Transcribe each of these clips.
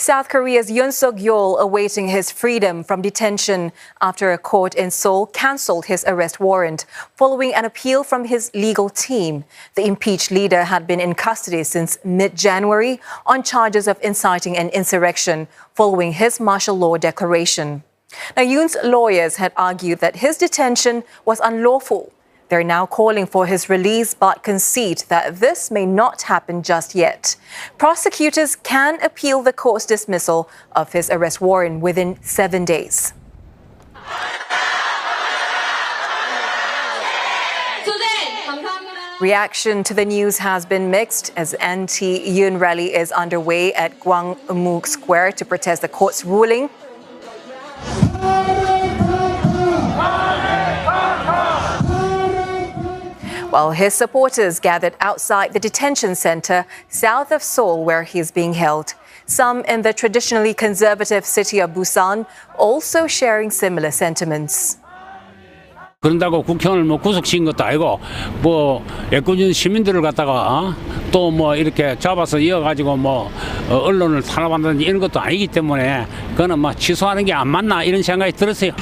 South Korea's Yoon Suk Yeol awaiting his freedom from detention after a court in Seoul cancelled his arrest warrant following an appeal from his legal team. The impeached leader had been in custody since mid-January on charges of inciting an insurrection following his martial law declaration. Now, Yoon's lawyers had argued that his detention was unlawful. They're now calling for his release but concede that this may not happen just yet. Prosecutors can appeal the court's dismissal of his arrest warrant within 7 days. Reaction to the news has been mixed as anti-Yoon rally is underway at Gwangmu Square to protest the court's ruling. While his supporters gathered outside the detention center south of Seoul where he is being held. Some in the traditionally conservative city of Busan also sharing similar sentiments. 그런다고 국회의원을 구속시킨 것도 아니고 애꿎은 시민들을 갖다가 또 이렇게 잡아서 이어가지고 언론을 탄압한다든지 이런 것도 아니기 때문에 그거는 취소하는 게 안 맞나 이런 생각이 들었어요.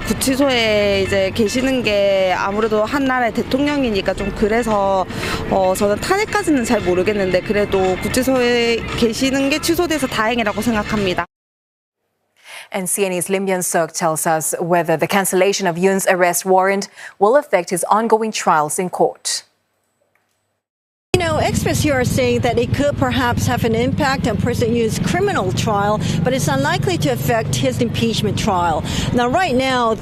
구치소에 이제 계시는 게 아무래도 한 나라의 대통령이니까 좀 그래서 저는 탄핵까지는 잘 모르겠는데 그래도 구치소에 계시는 게 취소돼서 다행이라고 생각합니다. And CNE's Lim Yun Suk tells us whether the cancellation of Yoon's arrest warrant will affect his ongoing trials in court. You know, experts here are saying that it could perhaps have an impact on President Yoon's criminal trial, but it's unlikely to affect his impeachment trial. Now, right now,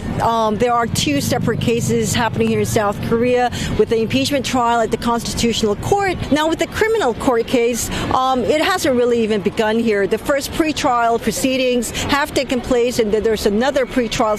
there are two separate cases happening here in South Korea with the impeachment trial at the Constitutional Court. Now, with the criminal court case, it hasn't really even begun here. The first pretrial proceedings have taken place, and then there's another pretrial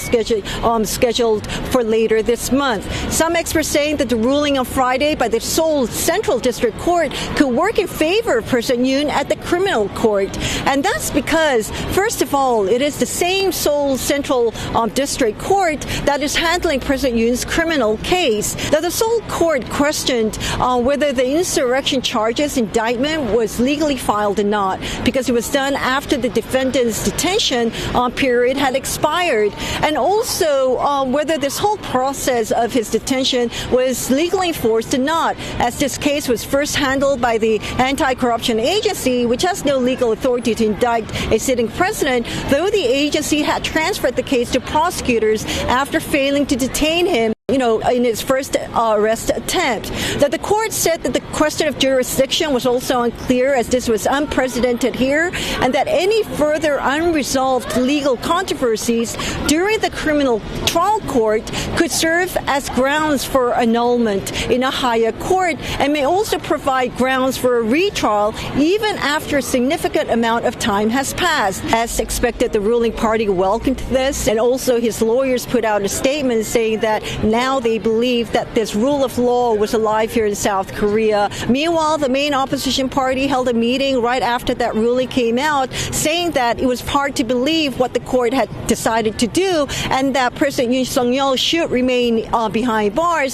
scheduled for later this month. Some experts saying that the ruling on Friday by the Seoul Central District Court could work in favor of President Yoon at the criminal court. And that's because, first of all, it is the same Seoul Central District Court that is handling President Yoon's criminal case. Now, the Seoul court questioned whether the insurrection charges indictment was legally filed or not, because it was done after the defendant's detention period had expired, and also whether this whole process of his detention was legally enforced or not, as this case was first handled by the Anti-Corruption Agency, which has no legal authority to indict a sitting president, though the agency had transferred the case to prosecutors after failing to detain him in his first arrest attempt. That the court said that the question of jurisdiction was also unclear, as this was unprecedented here, and that any further unresolved legal controversies during the criminal trial court could serve as grounds for annulment in a higher court and may also provide grounds for a retrial even after a significant amount of time has passed. As expected, the ruling party welcomed this, and also his lawyers put out a statement saying that now they believe that this rule of law was alive here in South Korea. Meanwhile, the main opposition party held a meeting right after that ruling came out, saying that it was hard to believe what the court had decided to do and that President Yoon Suk Yeol should remain behind bars.